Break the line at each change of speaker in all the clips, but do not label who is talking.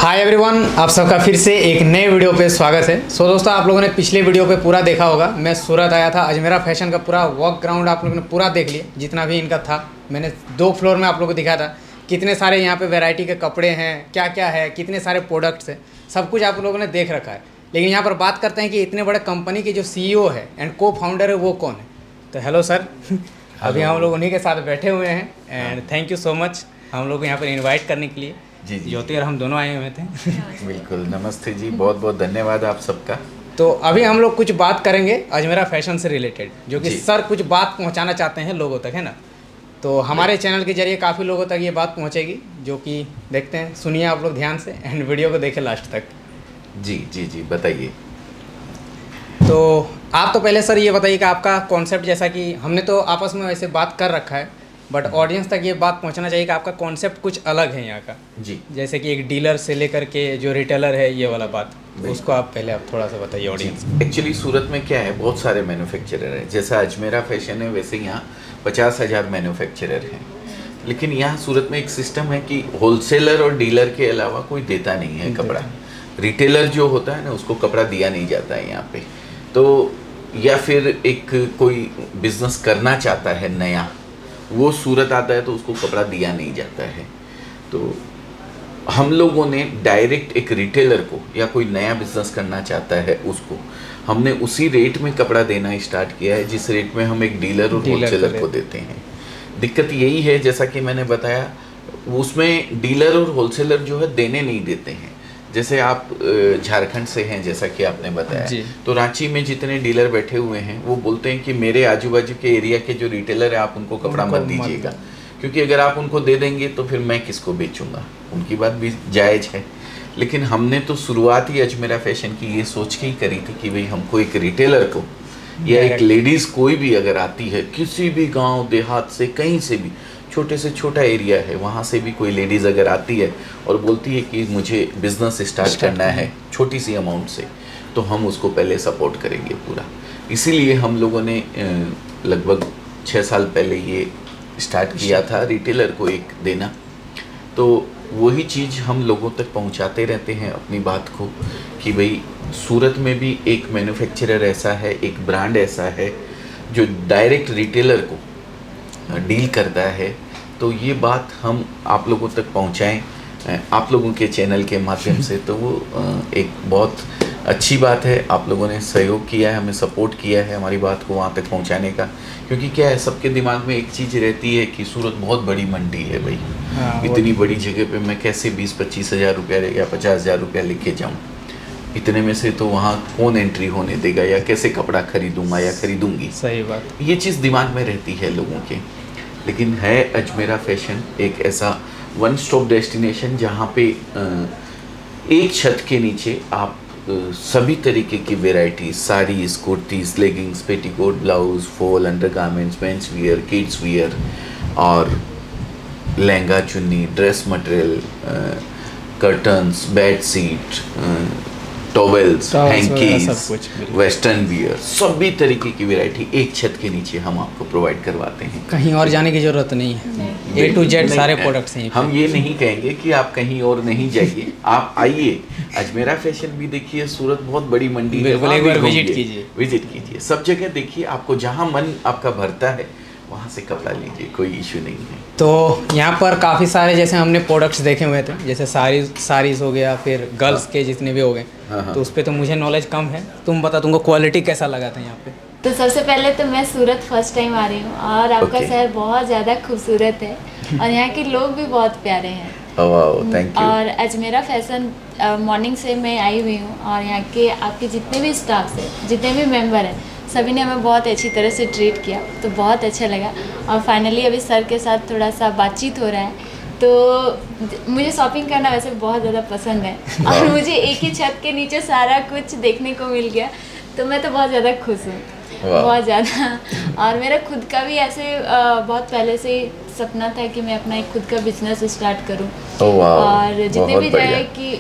Hi everyone, आप सबका फिर से एक नए वीडियो पे स्वागत है। दोस्तों, आप लोगों ने पिछले वीडियो पे पूरा देखा होगा। मैं सूरत आया था, अजमेरा फैशन का पूरा वॉक ग्राउंड आप लोगों ने पूरा देख लिया, जितना भी इनका था। मैंने 2 फ्लोर में आप लोगों को दिखाया था कितने सारे यहाँ पे वैरायटी के कपड़े हैं, क्या क्या है, कितने सारे प्रोडक्ट्स हैं, सब कुछ आप लोगों ने देख रखा है। लेकिन यहाँ पर बात करते हैं कि इतने बड़े कंपनी के जो CEO है एंड को फाउंडर है वो कौन है। तो हेलो सर, अभी हम लोग उन्हीं के साथ बैठे हुए हैं and thank you so much हम लोग को यहाँ पर इन्वाइट करने के लिए।
जी
ज्योति और हम दोनों आए हुए थे।
बिल्कुल, नमस्ते जी, बहुत बहुत धन्यवाद आप सबका।
तो अभी हम लोग कुछ बात करेंगे अजमेरा फैशन से रिलेटेड, जो कि सर कुछ बात पहुंचाना चाहते हैं लोगों तक, है ना। तो हमारे चैनल के जरिए काफ़ी लोगों तक ये बात पहुंचेगी, जो कि देखते हैं, सुनिए आप लोग ध्यान से एंड वीडियो को देखें लास्ट तक।
जी जी जी, बताइए।
तो आप तो पहले सर ये बताइए कि आपका कॉन्सेप्ट, जैसा कि हमने तो आपस में वैसे बात कर रखा है, बट ऑडियंस तक ये बात पहुंचना चाहिए कि आपका कॉन्सेप्ट कुछ अलग है यहाँ का। जी, जैसे कि एक डीलर से लेकर के जो रिटेलर है, ये वाला बात, उसको आप पहले आप थोड़ा सा बताइए ऑडियंस।
एक्चुअली सूरत में क्या है, बहुत सारे मैन्युफैक्चरर हैं। जैसा अजमेरा फैशन है, वैसे यहाँ 50,000 मैन्युफैक्चरर हैं। लेकिन यहाँ सूरत में एक सिस्टम है कि होलसेलर और डीलर के अलावा कोई देता नहीं है कपड़ा। रिटेलर जो होता है ना, उसको कपड़ा दिया नहीं जाता है यहाँ पे। तो या फिर एक कोई बिजनेस करना चाहता है नया, वो सूरत आता है तो उसको कपड़ा दिया नहीं जाता है। तो हम लोगों ने डायरेक्ट एक रिटेलर को, या कोई नया बिजनेस करना चाहता है उसको, हमने उसी रेट में कपड़ा देना स्टार्ट किया है जिस रेट में हम एक डीलर और होलसेलर को देते हैं। दिक्कत यही है, जैसा कि मैंने बताया, उसमें डीलर और होलसेलर जो है देने नहीं देते हैं। जैसे आप झारखंड से हैं, जैसा कि आपने बताया, तो रांची में जितने डीलर बैठे हुए हैं वो बोलते हैं कि मेरे आजू बाजू के एरिया के जो रिटेलर है, आप उनको कपड़ा मत दीजिएगा, क्योंकि अगर आप उनको दे देंगे तो फिर मैं किसको बेचूंगा। उनकी बात भी जायज़ है, लेकिन हमने तो शुरुआत ही अजमेरा फैशन की ये सोच के ही करी थी कि भाई हमको एक रिटेलर को, या एक लेडीज़ कोई भी अगर आती है किसी भी गाँव देहात से, कहीं से भी, छोटे से छोटा एरिया है, वहाँ से भी कोई लेडीज़ अगर आती है और बोलती है कि मुझे बिज़नेस स्टार्ट करना है छोटी सी अमाउंट से, तो हम उसको पहले सपोर्ट करेंगे पूरा। इसीलिए हम लोगों ने लगभग 6 साल पहले ये स्टार्ट किया था, रिटेलर को एक देना। तो वही चीज़ हम लोगों तक पहुँचाते रहते हैं अपनी बात को, कि भाई सूरत में भी एक मैन्युफैक्चरर ऐसा है, एक ब्रांड ऐसा है जो डायरेक्ट रिटेलर को डील करता है। तो ये बात हम आप लोगों तक पहुंचाएं आप लोगों के चैनल के माध्यम से, तो वो एक बहुत अच्छी बात है। आप लोगों ने सहयोग किया है, हमें सपोर्ट किया है हमारी बात को वहाँ तक पहुँचाने का। क्योंकि क्या है, सबके दिमाग में एक चीज़ रहती है कि सूरत बहुत बड़ी मंडी है भाई, इतनी बड़ी जगह पे मैं कैसे 20-25 हज़ार रुपया या 50,000 रुपया लेके जाऊँ, इतने में से तो वहाँ कौन एंट्री होने देगा, या कैसे कपड़ा खरीदूंगा या खरीदूंगी।
सही बात,
ये चीज़ दिमाग में रहती है लोगों के। लेकिन है अजमेरा फैशन एक ऐसा वन स्टॉप डेस्टिनेशन जहाँ पे एक छत के नीचे आप सभी तरीके की variety, saris, kurtis, leggings, petticoat, blouse, fall, undergarments, men's wear, kids wear, और लहंगा चुन्नी, dress material, curtains, bed sheet, towels, hankies, western wear, सभी तरीके की वैरायटी एक छत के नीचे हम आपको प्रोवाइड करवाते हैं। कहीं
और जाने की ज़रूरत नहीं है, A to Z सारे प्रोडक्ट्स हैं।
हम ये नहीं कहेंगे कि आप कहीं और नहीं जाइए, आप आइए, अजमेरा फैशन भी देखिए। सूरत बहुत बड़ी मंडी है,
एक बार विजिट कीजिए,
सब जगह देखिए, आपको जहाँ मन आपका भरता है वहाँ से कपड़ा लीजिए, कोई इशू नहीं है।
तो यहाँ पर काफ़ी सारे जैसे हमने प्रोडक्ट्स देखे हुए थे, जैसे साड़ीज़ हो गया, फिर गर्ल्स के जितने भी हो गए, तो उस पर तो मुझे नॉलेज कम है। तुम बता, तुमको क्वालिटी कैसा लगा था यहाँ पे?
तो सबसे पहले तो मैं सूरत फर्स्ट टाइम आ रही हूँ, और आपका शहर बहुत ज़्यादा खूबसूरत है, और यहाँ के लोग भी बहुत प्यारे हैं।
Thank you.
और अजमेरा फैशन मॉर्निंग से मैं आई हुई हूँ, और यहाँ के आपके जितने भी स्टाफ है, जितने भी मेंबर हैं, सभी ने हमें बहुत अच्छी तरह से ट्रीट किया, तो बहुत अच्छा लगा। और फाइनली अभी सर के साथ थोड़ा सा बातचीत हो रहा है। तो मुझे शॉपिंग करना वैसे बहुत ज़्यादा पसंद है, और मुझे एक ही छत के नीचे सारा कुछ देखने को मिल गया, तो मैं तो बहुत ज़्यादा खुश हूँ, बहुत ज़्यादा। और मेरा खुद का भी ऐसे बहुत पहले से सपना था कि मैं अपना एक खुद का बिजनेस स्टार्ट करूँ। और जितने भी जाए कि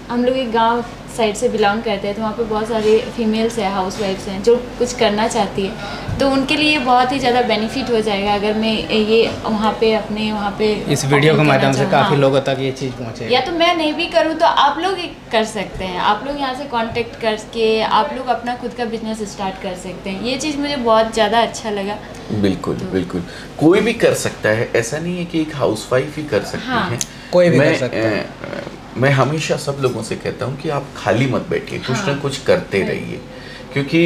हम लोग एक गांव साइड से बिलोंग करते हैं, तो वहाँ पे बहुत सारे फीमेल्स हैं, हाउस वाइफ्स हैं जो कुछ करना चाहती है, तो उनके लिए बहुत ही ज़्यादा बेनिफिट हो जाएगा अगर मैं ये वहाँ पे
इस वीडियो के माध्यम से काफ़ी लोगों तक ये चीज़ पहुँचे।
या तो मैं नहीं भी करूँ तो आप लोग कर सकते हैं, आप लोग यहाँ से कांटेक्ट करके आप लोग अपना खुद का बिजनेस स्टार्ट कर सकते हैं। ये चीज़ मुझे बहुत ज़्यादा अच्छा लगा।
बिल्कुल बिल्कुल, कोई भी कर सकता है, ऐसा नहीं है कि एक हाउसवाइफ ही कर सकती है,
कोई भी कर सकता है।
मैं हमेशा सब लोगों से कहता हूँ कि आप खाली मत बैठिए, कुछ ना कुछ करते रहिए, क्योंकि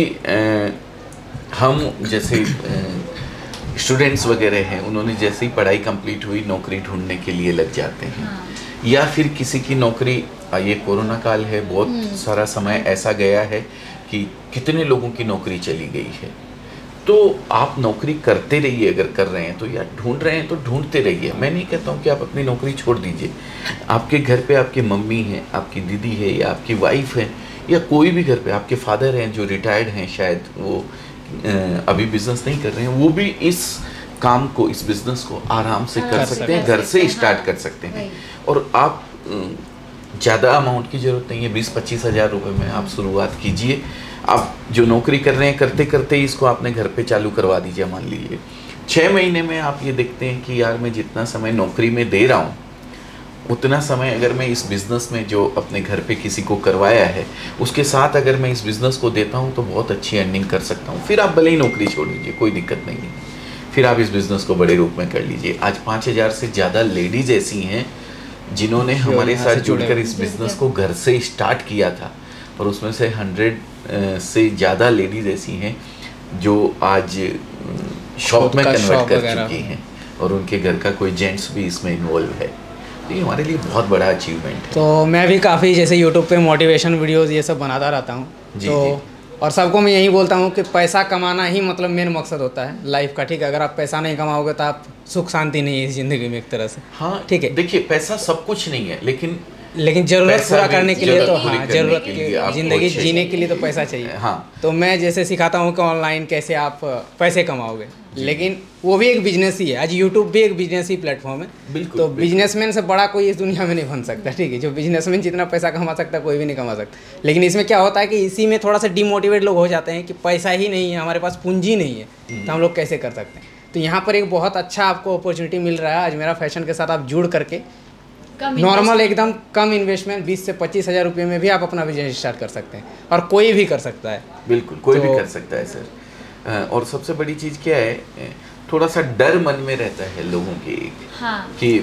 हम जैसे स्टूडेंट्स वगैरह हैं, उन्होंने जैसे ही पढ़ाई कंप्लीट हुई नौकरी ढूंढने के लिए लग जाते हैं, या फिर किसी की नौकरी, ये कोरोना काल है, बहुत सारा समय ऐसा गया है कि कितने लोगों की नौकरी चली गई है। तो आप नौकरी करते रहिए, अगर कर रहे हैं तो, या ढूंढ रहे हैं तो ढूंढते रहिए। मैं नहीं कहता हूँ कि आप अपनी नौकरी छोड़ दीजिए। आपके घर पे आपकी मम्मी है, आपकी दीदी है, या आपकी वाइफ है, या कोई भी घर पे आपके फादर हैं जो रिटायर्ड हैं, शायद वो अभी बिजनेस नहीं कर रहे हैं, वो भी इस काम को, इस बिजनेस को आराम से कर सकते हैं, घर से स्टार्ट कर सकते हैं। और आप ज़्यादा अमाउंट की ज़रूरत नहीं है, 20-25 हज़ार रुपये में आप शुरुआत कीजिए। आप जो नौकरी कर रहे हैं, करते करते ही इसको आपने घर पे चालू करवा दीजिए। मान लीजिए 6 महीने में आप ये देखते हैं कि यार मैं जितना समय नौकरी में दे रहा हूँ, उतना समय अगर मैं इस बिज़नेस में जो अपने घर पे किसी को करवाया है उसके साथ अगर मैं इस बिज़नेस को देता हूँ तो बहुत अच्छी अर्निंग कर सकता हूँ। फिर आप भले ही नौकरी छोड़ दीजिए, कोई दिक्कत नहीं है, फिर आप इस बिज़नेस को बड़े रूप में कर लीजिए। आज 5000 से ज़्यादा लेडीज़ ऐसी हैं जिन्होंने हमारे साथ जुड़कर इस बिज़नेस को घर से स्टार्ट किया था, और उसमें से 100 से ज़्यादा लेडीज़ ऐसी हैं जो आज शॉप में कन्वर्ट कर चुकी हैं, और उनके घर का कोई जेंट्स भी इसमें इन्वॉल्व है। तो ये हमारे लिए बहुत बड़ा अचीवमेंट है।
तो मैं भी काफ़ी जैसे यूट्यूब पे मोटिवेशन वीडियोस ये सब बनाता रहता हूँ, तो और सबको मैं यही बोलता हूँ कि पैसा कमाना ही मतलब मेन मकसद होता है लाइफ का। ठीक है, अगर आप पैसा नहीं कमाओगे तो आप सुख शांति नहीं है इस ज़िंदगी में एक तरह से।
हाँ
ठीक है,
देखिए पैसा सब कुछ नहीं है, लेकिन
ज़रूरत पूरा करने के लिए तो, हाँ, ज़रूरत
की
ज़िंदगी जीने के लिए तो पैसा चाहिए।
हाँ,
तो मैं जैसे सिखाता हूँ कि ऑनलाइन कैसे आप पैसे कमाओगे, लेकिन वो भी एक बिजनेस ही है। आज यूट्यूब भी एक बिजनेस ही प्लेटफॉर्म है।
बिल्कुल,
तो बिजनेसमैन से बड़ा कोई इस दुनिया में नहीं बन सकता। ठीक है, जो बिजनेसमैन जितना पैसा कमा सकता है कोई भी नहीं कमा सकता। लेकिन इसमें क्या होता है कि इसी में थोड़ा सा डिमोटिवेट लोग हो जाते हैं कि पैसा ही नहीं है, हमारे पास पूंजी नहीं है, तो हम लोग कैसे कर सकते हैं। तो यहाँ पर एक बहुत अच्छा आपको अपॉर्चुनिटी मिल रहा है अजमेरा फैशन के साथ आप जुड़ करके। नॉर्मल एकदम कम इन्वेस्टमेंट 20 से 25 हज़ार रुपये में भी आप अपना बिजनेस स्टार्ट कर सकते हैं, और कोई भी कर सकता है।
बिल्कुल, कोई भी कर सकता है सर। और सबसे बड़ी चीज़ क्या है, थोड़ा सा डर मन में रहता है लोगों की, हाँ, कि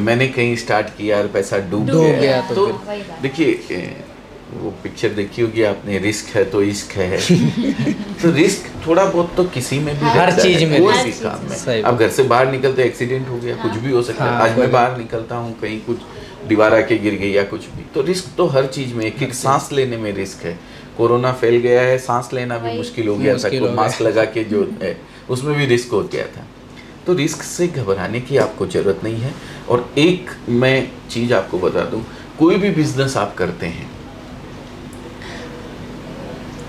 मैंने कहीं स्टार्ट किया और पैसा डूब गया। तो देखिए वो पिक्चर देखी होगी आपने, रिस्क है तो इश्क है। तो रिस्क थोड़ा बहुत तो किसी में भी
हर चीज में,
कोई भी काम में। अब घर से बाहर निकलते एक्सीडेंट हो गया, कुछ भी हो सकता है। आज मैं बाहर निकलता हूँ, कहीं कुछ दीवार आके गिर गई या कुछ भी, तो रिस्क तो हर चीज में। एक सांस लेने में रिस्क है। कोरोना फैल गया है, सांस लेना भी मुश्किल हो गया था, मास्क लगा के जो है उसमें भी रिस्क हो गया था। तो रिस्क से घबराने की आपको जरूरत नहीं है। और एक मैं चीज आपको बता दूं, कोई भी बिजनेस आप करते हैं,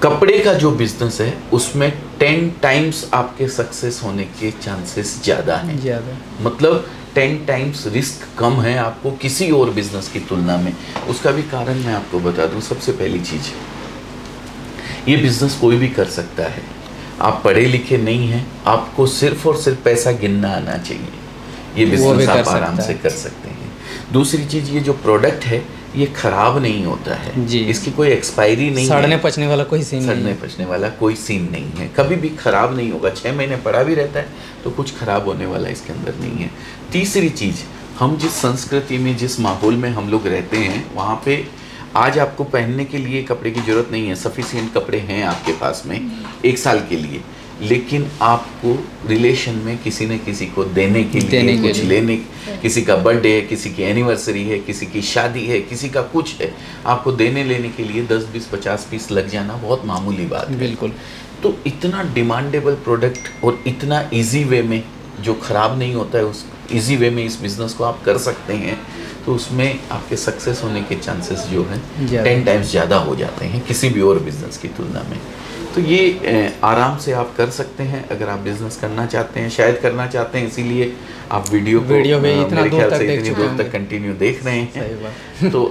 कपड़े का जो बिजनेस है उसमें 10 टाइम्स आपके सक्सेस होने के चांसेस ज़्यादा हैं। मतलब 10 टाइम्स रिस्क कम है आपको किसी और बिजनेस की तुलना में। उसका भी कारण मैं आपको बता दूं। सबसे पहली चीज़, ये बिजनेस कोई भी कर सकता है। आप पढ़े लिखे नहीं हैं, आपको सिर्फ और सिर्फ पैसा गिनना आना चाहिए। ये बिजनेस आप आराम से कर सकते हैं। दूसरी चीज़, ये जो प्रोडक्ट है ये खराब नहीं होता है जी। इसकी कोई एक्सपायरी नहीं है,
सड़ने पचने वाला कोई सीन
नहीं है, कभी भी खराब नहीं होगा। 6 महीने पड़ा भी रहता है तो कुछ खराब होने वाला इसके अंदर नहीं है। तीसरी चीज़, हम जिस संस्कृति में, जिस माहौल में हम लोग रहते हैं, वहाँ पे आज आपको पहनने के लिए कपड़े की ज़रूरत नहीं है। सफिशिएंट कपड़े हैं आपके पास में 1 साल के लिए, लेकिन आपको रिलेशन में किसी न किसी को देने के लिए कुछ लेने, किसी का बर्थडे है, किसी की एनिवर्सरी है, किसी की शादी है, किसी का कुछ है, आपको देने लेने के लिए 10, 20, 50 पीस लग जाना बहुत मामूली बात है।
बिल्कुल।
तो इतना डिमांडेबल प्रोडक्ट और इतना इजी वे में, जो ख़राब नहीं होता है, उस इजी वे में इस बिज़नेस को आप कर सकते हैं, तो उसमें आपके सक्सेस होने के चांसेस जो हैं 10 टाइम्स ज़्यादा हो जाते हैं किसी भी और बिज़नेस की तुलना में। तो ये आराम से आप कर सकते हैं अगर आप बिजनेस करना चाहते हैं, शायद करना चाहते हैं, इसीलिए आप वीडियो में इतना दूर तक कंटिन्यू देख रहे हैं। तो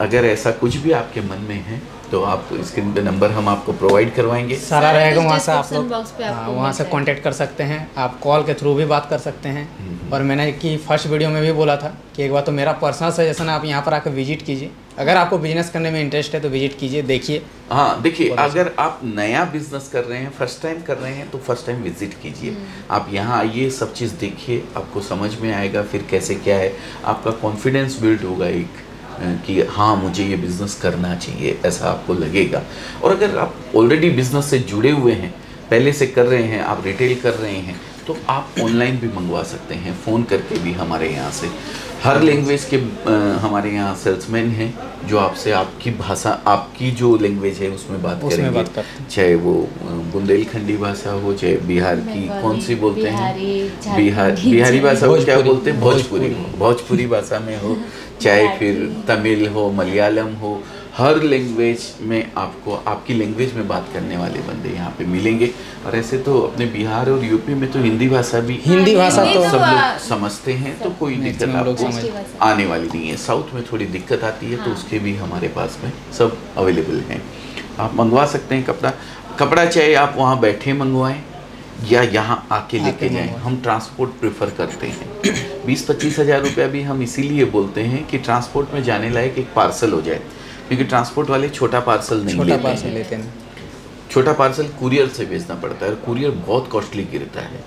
अगर ऐसा कुछ भी आपके मन में है तो आप स्क्रीन पे नंबर हम आपको प्रोवाइड करवाएंगे,
सारा रहेगा, वहाँ से आप
description
लोग
box पे आपको
वहाँ से
मिल
कांटेक्ट कर सकते हैं, आप कॉल के थ्रू भी बात कर सकते हैं। और मैंने कि फर्स्ट वीडियो में भी बोला था कि एक बार तो मेरा पर्सनल सजेशन है, आप यहाँ पर आकर विजिट कीजिए, अगर आपको बिजनेस करने में इंटरेस्ट है तो विजिट कीजिए, देखिए।
हाँ देखिए, अगर आप नया बिजनेस कर रहे हैं, फर्स्ट टाइम कर रहे हैं, तो फर्स्ट टाइम विजिट कीजिए। आप यहाँ आइए, सब चीज़ देखिए, आपको समझ में आएगा फिर कैसे क्या है, आपका कॉन्फिडेंस बिल्ड होगा एक कि हाँ मुझे ये बिज़नेस करना चाहिए, ऐसा आपको लगेगा। और अगर आप ऑलरेडी बिज़नेस से जुड़े हुए हैं, पहले से कर रहे हैं, आप रिटेल कर रहे हैं, तो आप ऑनलाइन भी मंगवा सकते हैं, फ़ोन करके भी। हमारे यहाँ से हर लैंग्वेज के हमारे यहाँ सेल्समैन हैं जो आपसे आपकी भाषा, आपकी जो लैंग्वेज है उसमें बात करेंगे, चाहे वो बुंदेलखंडी भाषा हो, चाहे बिहार की कौन सी बोलते हैं, बिहारी भाषा हो, क्या बोलते हैं, भोजपुरी भाषा में हो, चाहे फिर तमिल हो, मलयालम हो, हर लैंग्वेज में आपको आपकी लैंग्वेज में बात करने वाले बंदे यहाँ पे मिलेंगे। और ऐसे तो अपने बिहार और यूपी में तो हिंदी भाषा भी
तो
सब लोग समझते हैं, तो कोई दिक्कत आपको आने वाली नहीं है। साउथ में थोड़ी दिक्कत आती है, तो उसके भी हमारे पास में सब अवेलेबल हैं, आप मंगवा सकते हैं कपड़ा चाहे आप वहाँ बैठे मंगवाएं या यहाँ आके लेके जाएं। हम ट्रांसपोर्ट प्रेफर करते हैं। 20-25 हज़ार रुपया भी हम इसीलिए बोलते हैं कि ट्रांसपोर्ट में जाने लायक एक पार्सल हो जाए, क्योंकि ट्रांसपोर्ट वाले छोटा पार्सल नहीं लेते हैं। छोटा पार्सल कुरियर से भेजना पड़ता है, और कुरियर बहुत कॉस्टली गिरता है,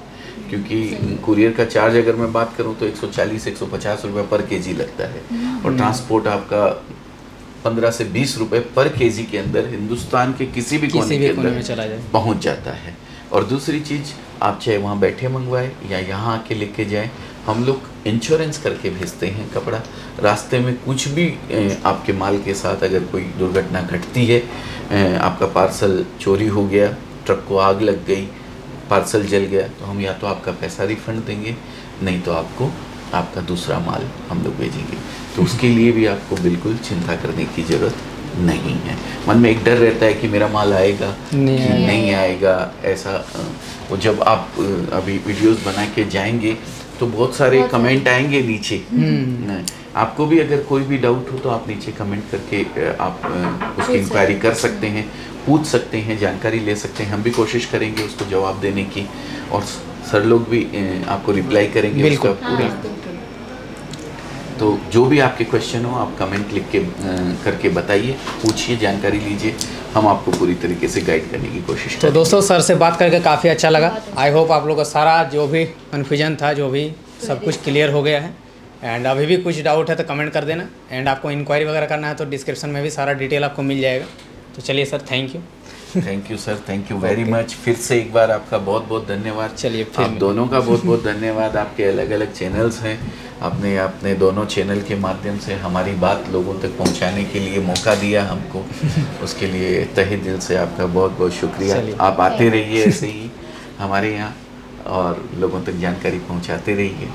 क्योंकि कुरियर का चार्ज अगर मैं बात करूं तो 140-150 रुपये पर केजी लगता है, और ट्रांसपोर्ट आपका 15 से 20 रुपये पर केजी के अंदर हिंदुस्तान के किसी भी कोने के अंदर पहुंच जाता है। और दूसरी चीज़, आप चाहे वहाँ बैठे मंगवाए या यहाँ आके लेके जाए, हम लोग इंश्योरेंस करके भेजते हैं कपड़ा। रास्ते में कुछ भी आपके माल के साथ अगर कोई दुर्घटना घटती है, आपका पार्सल चोरी हो गया, ट्रक को आग लग गई, पार्सल जल गया, तो हम या तो आपका पैसा रिफंड देंगे, नहीं तो आपको आपका दूसरा माल हम लोग भेजेंगे। तो उसके लिए भी आपको बिल्कुल चिंता करने की ज़रूरत नहीं है। मन में एक डर रहता है कि मेरा माल आएगा नहीं आएगा, ऐसा। वो जब आप अभी वीडियोस बना के जाएंगे तो बहुत सारे कमेंट आएंगे नीचे। आपको भी अगर कोई भी डाउट हो तो आप नीचे कमेंट करके आप उसकी इंक्वायरी कर सकते हैं, पूछ सकते हैं, जानकारी ले सकते हैं। हम भी कोशिश करेंगे उसको जवाब देने की, और सर लोग भी आपको रिप्लाई करेंगे उसका पूरा। तो जो भी आपके क्वेश्चन हो आप कमेंट लिख के करके बताइए, पूछिए, जानकारी लीजिए, हम आपको पूरी तरीके से गाइड करने की कोशिश करेंगे।
तो दोस्तों, सर से बात करके काफ़ी अच्छा लगा। आई होप आप लोगों का सारा जो भी कन्फ्यूजन था, जो भी सब कुछ क्लियर हो गया है। एंड अभी भी कुछ डाउट है तो कमेंट कर देना, एंड आपको इंक्वायरी वगैरह करना है तो डिस्क्रिप्शन में भी सारा डिटेल आपको मिल जाएगा। तो चलिए sir, thank you.
Thank you sir, thank you very much. फिर से एक बार आपका बहुत बहुत धन्यवाद।
चलिए,
आप दोनों का बहुत बहुत धन्यवाद। आपके अलग अलग चैनल्स हैं, आपने अपने दोनों चैनल के माध्यम से हमारी बात लोगों तक पहुंचाने के लिए मौका दिया हमको, उसके लिए तहे दिल से आपका बहुत बहुत शुक्रिया। आप आते रहिए ऐसे ही हमारे यहाँ और लोगों तक जानकारी पहुँचाते रहिए।